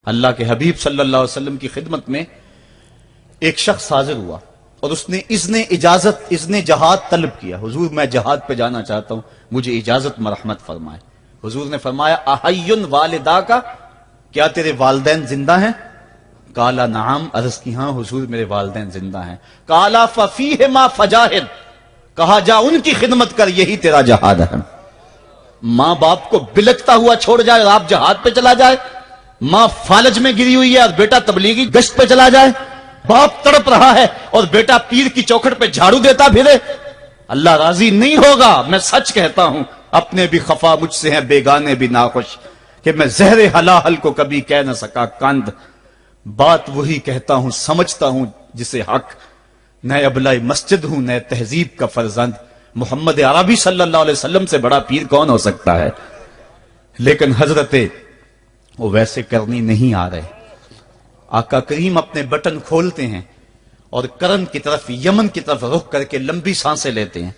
اللہ کے حبیب صلی اللہ علیہ وسلم کی خدمت میں ایک شخص حاضر ہوا اور اس نے اذن جہاد طلب کیا. حضور میں جہاد پہ جانا چاہتا ہوں, مجھے اجازت مرحمت فرمائے. حضور نے فرمایا احیٌ والدا کا, کیا تیرے والدین زندہ ہیں؟ قالا نعم, عرض کی ہاں حضور میرے والدین زندہ ہیں. قالا ففیہما فجاہد, کہا جا ان کی خدمت کر, یہی تیرا جہاد ہے. ماں باپ کو بلکتا ہوا چھوڑ جائے اور آپ جہاد پہ چلا جائے, ماں فالج میں گری ہوئی ہے اور بیٹا تبلیغی گشت پہ چلا جائے, باپ تڑپ رہا ہے اور بیٹا پیر کی چوکھٹ پہ جھاڑو دیتا پھرے, اللہ راضی نہیں ہوگا. میں سچ کہتا ہوں, اپنے بھی خفا مجھ سے ہیں بیگانے بھی ناخوش, کہ میں زہر حلاحل کو کبھی کہہ نہ سکا کند. بات وہی کہتا ہوں سمجھتا ہوں جسے حق, نئے ابلائی مسجد ہوں نئے تہذیب کا فرزند. محمد عربی صلی اللہ علیہ وسلم سے بڑا پیر کون ہو سکتا ہے؟ لیکن حضرت وہ ویسے کرنی نہیں آ رہے. آقا کریم اپنے بٹن کھولتے ہیں اور کرن کی طرف, یمن کی طرف رخ کر کے لمبی سانسیں لیتے ہیں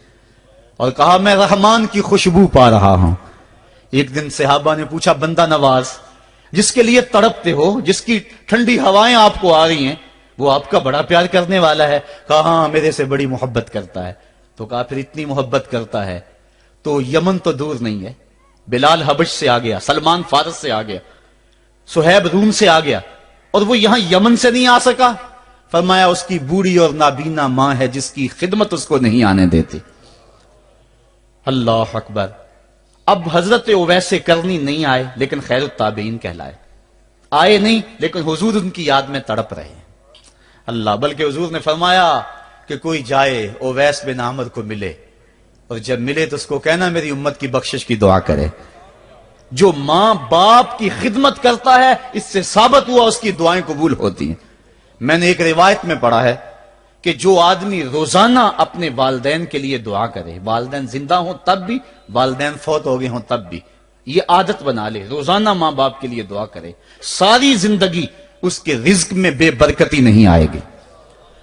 اور کہا میں رحمان کی خوشبو پا رہا ہوں. ایک دن صحابہ نے پوچھا بندہ نواز جس کے لیے تڑپتے ہو, جس کی ٹھنڈی ہوائیں آپ کو آ رہی ہیں, وہ آپ کا بڑا پیار کرنے والا ہے. کہا ہاں میرے سے بڑی محبت کرتا ہے. تو کہا پھر اتنی محبت کرتا ہے تو یمن تو دور نہیں ہے, بلال حبش سے آ گیا, سلمان فارس سے آ گیا, سہیب روم سے آ گیا, اور وہ یہاں یمن سے نہیں آ سکا. فرمایا اس کی بوڑھی اور نابینا ماں ہے جس کی خدمت اس کو نہیں آنے دیتی. اللہ اکبر. اب حضرت اویس کرنی نہیں آئے لیکن خیر التابعین کہلائے. آئے نہیں لیکن حضور ان کی یاد میں تڑپ رہے ہیں. اللہ, بلکہ حضور نے فرمایا کہ کوئی جائے اویس بن عامر کو ملے, اور جب ملے تو اس کو کہنا میری امت کی بخشش کی دعا کرے. جو ماں باپ کی خدمت کرتا ہے اس سے ثابت ہوا اس کی دعائیں قبول ہوتی ہیں. میں نے ایک روایت میں پڑھا ہے کہ جو آدمی روزانہ اپنے والدین کے لیے دعا کرے, والدین زندہ ہوں تب بھی, والدین فوت ہو گئے ہوں تب بھی, یہ عادت بنا لے, روزانہ ماں باپ کے لیے دعا کرے, ساری زندگی اس کے رزق میں بے برکتی نہیں آئے گی.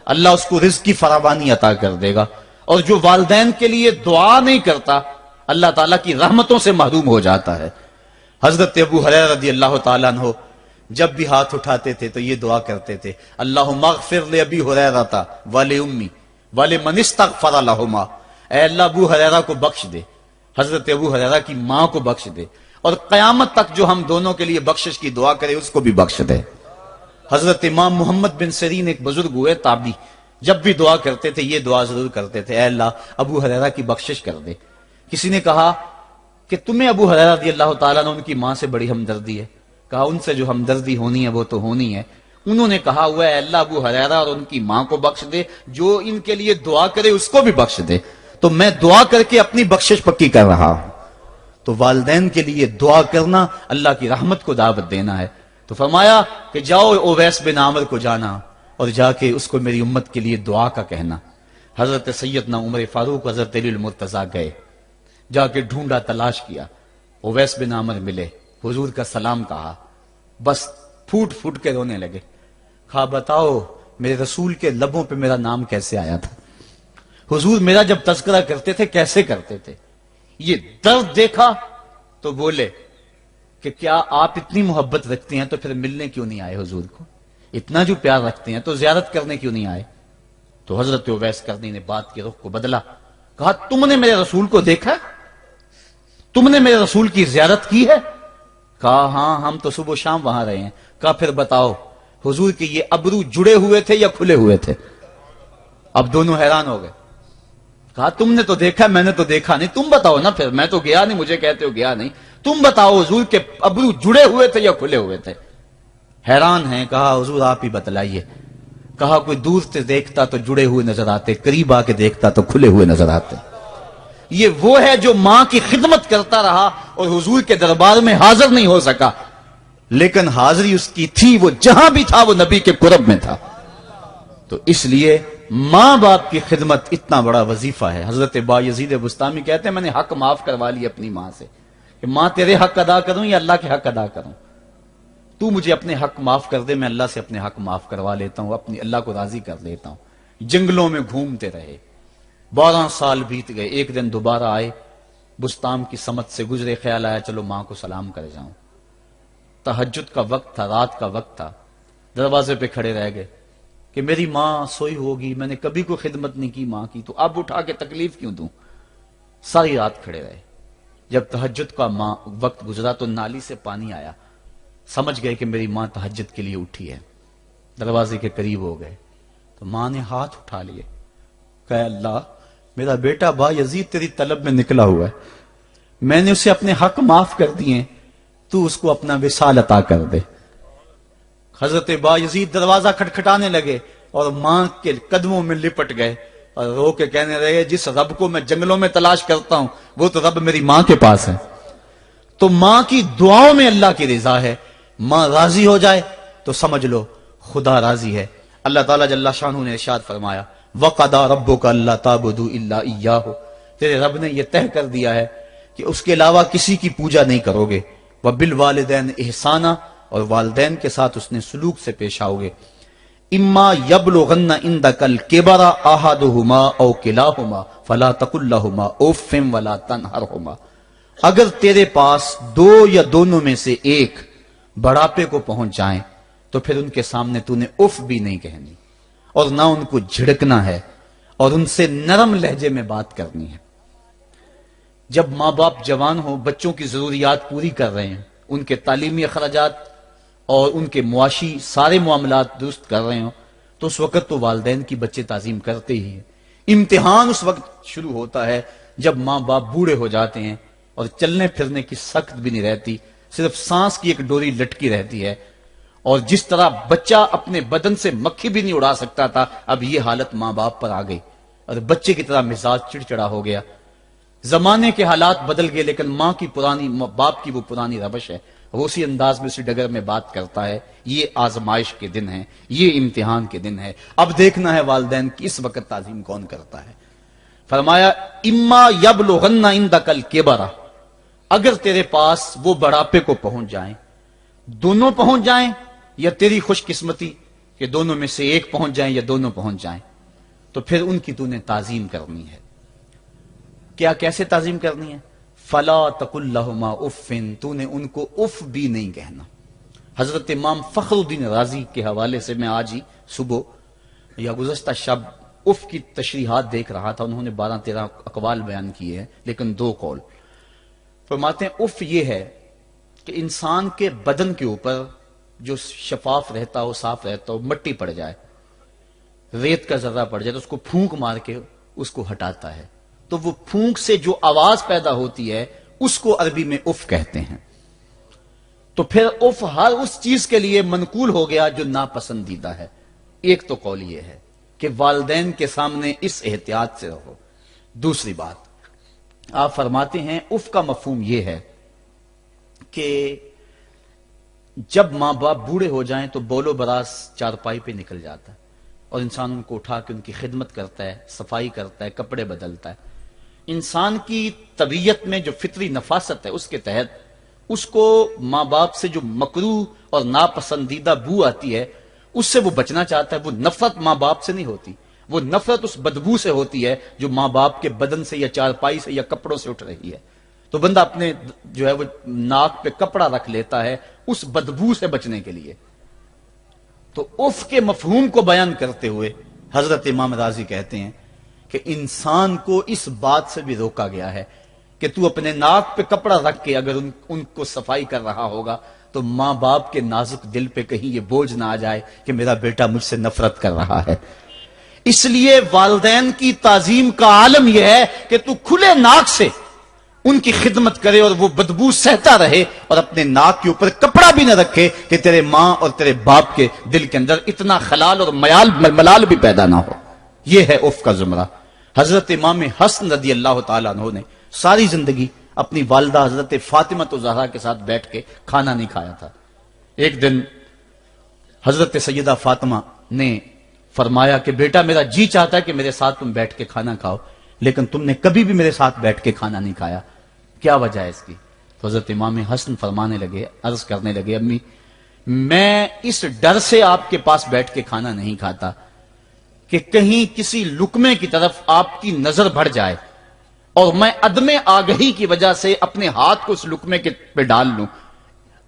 اللہ اس کو رزق کی فراوانی عطا کر دے گا. اور جو والدین کے لیے دعا نہیں کرتا اللہ تعالیٰ کی رحمتوں سے محروم ہو جاتا ہے. حضرت ابو ہریرہ رضی اللہ تعالیٰ عنہ جب بھی ہاتھ اٹھاتے تھے تو یہ دعا کرتے تھے, اللہم اغفر لابی ہریرہ ولأمی ولمن استغفر لہما. اے اللہ ابو ہریرہ کو بخش دے, حضرت ابو ہریرہ کی ماں کو بخش دے, اور قیامت تک جو ہم دونوں کے لیے بخشش کی دعا کرے اس کو بھی بخش دے. حضرت امام محمد بن سیرین ایک بزرگ ہوئے تابعی, جب بھی دعا کرتے تھے یہ دعا ضرور کرتے تھے, اے اللہ ابو ہریرہ کی بخشش کر دے. کسی نے کہا کہ تمہیں ابو ہریرہ رضی اللہ تعالیٰ عنہ ان کی ماں سے بڑی ہمدردی ہے. کہا ان سے جو ہمدردی ہونی ہے وہ تو ہونی ہے. انہوں نے کہا ہوا ہے اللہ ابو ہریرہ اور ان کی ماں کو بخش دے, جو ان کے لیے دعا کرے اس کو بھی بخش دے. تو میں دعا کر کے اپنی بخشش پکی کر رہا ہوں. تو والدین کے لیے دعا کرنا اللہ کی رحمت کو دعوت دینا ہے. تو فرمایا کہ جاؤ اویس بن عامر کو جانا اور جا کے اس کو میری امت کے لیے دعا کا کہنا. حضرت سیدنا عمر فاروق حضرت علی المرتضیٰ گئے, جا کے ڈھونڈا تلاش کیا, اویس بن عامر ملے, حضور کا سلام کہا, بس پھوٹ پھوٹ کے رونے لگے. کہا بتاؤ میرے رسول کے لبوں پہ میرا نام کیسے آیا تھا, حضور میرا جب تذکرہ کرتے تھے کیسے کرتے تھے. یہ درد دیکھا تو بولے کہ کیا آپ اتنی محبت رکھتے ہیں تو پھر ملنے کیوں نہیں آئے حضور کو, اتنا جو پیار رکھتے ہیں تو زیارت کرنے کیوں نہیں آئے. تو حضرت اویس کرنی نے بات کے رخ کو بدلا, کہا تم نے میرے رسول کو دیکھا, تم نے میرے رسول کی زیارت کی ہے. کہا ہاں ہم تو صبح و شام وہاں رہے ہیں. کہا پھر بتاؤ حضور کے یہ ابرو جڑے ہوئے تھے یا کھلے ہوئے تھے. اب دونوں حیران ہو گئے. کہا تم نے تو دیکھا میں نے تو دیکھا نہیں, تم بتاؤ نا, پھر میں تو گیا نہیں, مجھے کہتے ہو گیا نہیں, تم بتاؤ حضور کے ابرو جڑے ہوئے تھے یا کھلے ہوئے تھے. حیران ہیں. کہا حضور آپ ہی بتلائیے. کہا کوئی دور سے دیکھتا تو جڑے ہوئے نظر آتے, قریب آ کے دیکھتا تو کھلے ہوئے نظر آتے. یہ وہ ہے جو ماں کی خدمت کرتا رہا اور حضور کے دربار میں حاضر نہیں ہو سکا, لیکن حاضری اس کی تھی, وہ جہاں بھی تھا وہ نبی کے قرب میں تھا. تو اس لیے ماں باپ کی خدمت اتنا بڑا وظیفہ ہے. حضرت بایزید بستامی کہتے ہیں میں نے حق معاف کروا لی اپنی ماں سے, کہ ماں تیرے حق ادا کروں یا اللہ کے حق ادا کروں, تو مجھے اپنے حق معاف کر دے, میں اللہ سے اپنے حق معاف کروا لیتا ہوں, اپنی اللہ کو راضی کر لیتا ہوں. جنگلوں میں گھومتے رہے, 12 سال بیت گئے. ایک دن دوبارہ آئے, بستام کی سمت سے گزرے, خیال آیا چلو ماں کو سلام کر جاؤں. تہجد کا وقت تھا، رات کا وقت تھا، دروازے پہ کھڑے رہ گئے کہ میری ماں سوئی ہوگی، میں نے کبھی کوئی خدمت نہیں کی ماں کی، تو اب اٹھا کے تکلیف کیوں دوں؟ ساری رات کھڑے رہے۔ جب تہجد کا وقت گزرا تو نالی سے پانی آیا، سمجھ گئے کہ میری ماں تہجد کے لیے اٹھی ہے، دروازے کے قریب ہو گئے تو ماں نے ہاتھ اٹھا لیے، کہ اللہ میرا بیٹا با یزید تیری طلب میں نکلا ہوا ہے، میں نے اسے اپنے حق معاف کر دیے، تو اس کو اپنا وصال عطا کر دے۔ حضرت با یزید دروازہ کھٹکھٹانے لگے اور ماں کے قدموں میں لپٹ گئے اور رو کے کہنے لگے جس رب کو میں جنگلوں میں تلاش کرتا ہوں وہ تو رب میری ماں کے پاس ہے۔ تو ماں کی دعاؤں میں اللہ کی رضا ہے، ماں راضی ہو جائے تو سمجھ لو خدا راضی ہے۔ اللہ تعالیٰ جل شانہ نے ارشاد فرمایا وَقَضَىٰ رَبُّكَ أَلَّا تَعْبُدُوا إِلَّا إِيَّاهُ، تیرے رب نے یہ طے کر دیا ہے کہ اس کے علاوہ کسی کی پوجا نہیں کرو گے، وَبِالْوَالِدَيْنِ إِحْسَانًا، اور والدین کے ساتھ اس نے سلوک سے پیش آؤ گے۔ اما یبلغن عندک الکبر احدہما او کلاہما فلا تقل لہما اف ولا تنہرہما، اگر تیرے پاس دو یا دونوں میں سے ایک بڑھاپے کو پہنچ جائیں تو پھر ان کے سامنے تو نے اف بھی نہیں کہنی اور نہ ان کو جھڑکنا ہے اور ان سے نرم لہجے میں بات کرنی ہے۔ جب ماں باپ جوان ہو، بچوں کی ضروریات پوری کر رہے ہیں، ان کے تعلیمی اخراجات اور ان کے معاشی سارے معاملات درست کر رہے ہوں، تو اس وقت تو والدین کی بچے تعظیم کرتے ہی ہیں۔ امتحان اس وقت شروع ہوتا ہے جب ماں باپ بوڑھے ہو جاتے ہیں اور چلنے پھرنے کی سخت بھی نہیں رہتی، صرف سانس کی ایک ڈوری لٹکی رہتی ہے، اور جس طرح بچہ اپنے بدن سے مکھی بھی نہیں اڑا سکتا تھا، اب یہ حالت ماں باپ پر آ گئی اور بچے کی طرح مزاج چڑچڑا ہو گیا۔ زمانے کے حالات بدل گئے لیکن ماں کی پرانی، باپ کی وہ پرانی روش ہے، وہ اسی انداز میں اسی ڈگر میں بات کرتا ہے۔ یہ آزمائش کے دن ہیں، یہ امتحان کے دن ہے، اب دیکھنا ہے والدین کی اس وقت تعظیم کون کرتا ہے۔ فرمایا اما یبلغن عندک الکبر، اگر تیرے پاس وہ بڑھاپے کو پہنچ جائیں، دونوں پہنچ جائیں یا تیری خوش قسمتی کہ دونوں میں سے ایک پہنچ جائیں یا دونوں پہنچ جائیں، تو پھر ان کی تو نے تعظیم کرنی ہے۔ کیا کیسے تعظیم کرنی ہے؟ فلا تقل لہما اف، تو نے ان کو اف بھی نہیں کہنا۔ حضرت امام فخر الدین رازی کے حوالے سے میں آج ہی صبح یا گزشتہ شب اف کی تشریحات دیکھ رہا تھا، انہوں نے 12-13 اقوال بیان کیے ہیں لیکن 2 قول فرماتے ہیں۔ اف یہ ہے کہ انسان کے بدن کے اوپر جو شفاف رہتا ہو، صاف رہتا ہو، مٹی پڑ جائے، ریت کا ذرہ پڑ جائے تو اس کو پھونک مار کے اس کو ہٹاتا ہے، تو وہ پھونک سے جو آواز پیدا ہوتی ہے اس کو عربی میں اف کہتے ہیں۔ تو پھر اف ہر اس چیز کے لیے منقول ہو گیا جو ناپسندیدہ ہے۔ ایک تو قول یہ ہے کہ والدین کے سامنے اس احتیاط سے رہو۔ دوسری بات آپ فرماتے ہیں اف کا مفہوم یہ ہے کہ جب ماں باپ بوڑھے ہو جائیں تو بول و براز چارپائی پہ نکل جاتا ہے اور انسان ان کو اٹھا کے ان کی خدمت کرتا ہے، صفائی کرتا ہے، کپڑے بدلتا ہے۔ انسان کی طبیعت میں جو فطری نفاست ہے اس کے تحت اس کو ماں باپ سے جو مکروہ اور ناپسندیدہ بو آتی ہے اس سے وہ بچنا چاہتا ہے۔ وہ نفرت ماں باپ سے نہیں ہوتی، وہ نفرت اس بدبو سے ہوتی ہے جو ماں باپ کے بدن سے یا چارپائی سے یا کپڑوں سے اٹھ رہی ہے۔ تو بندہ اپنے جو ہے وہ ناک پہ کپڑا رکھ لیتا ہے اس بدبو سے بچنے کے لیے۔ تو اف کے مفہوم کو بیان کرتے ہوئے حضرت امام رازی کہتے ہیں کہ انسان کو اس بات سے بھی روکا گیا ہے کہ تو اپنے ناک پہ کپڑا رکھ کے اگر ان کو صفائی کر رہا ہوگا تو ماں باپ کے نازک دل پہ کہیں یہ بوجھ نہ آ جائے کہ میرا بیٹا مجھ سے نفرت کر رہا ہے۔ اس لیے والدین کی تعظیم کا عالم یہ ہے کہ تو کھلے ناک سے ان کی خدمت کرے اور وہ بدبو سہتا رہے اور اپنے ناک کے اوپر کپڑا بھی نہ رکھے کہ تیرے ماں اور تیرے باپ کے دل کے اندر اتنا خلال اور ملال بھی پیدا نہ ہو۔ یہ ہے اف کا زمرہ۔ حضرت امام حسن رضی اللہ تعالیٰ عنہ نے ساری زندگی اپنی والدہ حضرت فاطمہ زہرا کے ساتھ بیٹھ کے کھانا نہیں کھایا تھا۔ ایک دن حضرت سیدہ فاطمہ نے فرمایا کہ بیٹا میرا جی چاہتا ہے کہ میرے ساتھ تم بیٹھ کے کھانا کھاؤ، لیکن تم نے کبھی بھی میرے ساتھ بیٹھ کے کھانا نہیں کھایا، کیا وجہ ہے اس کی؟ تو حضرت امام حسن فرمانے لگے، عرض کرنے لگے امی میں اس ڈر سے آپ کے پاس بیٹھ کے کھانا نہیں کھاتا کہ کہیں کسی لقمے کی طرف آپ کی نظر بڑھ جائے اور میں عدم آگہی کی وجہ سے اپنے ہاتھ کو اس لقمے کے پہ ڈال لوں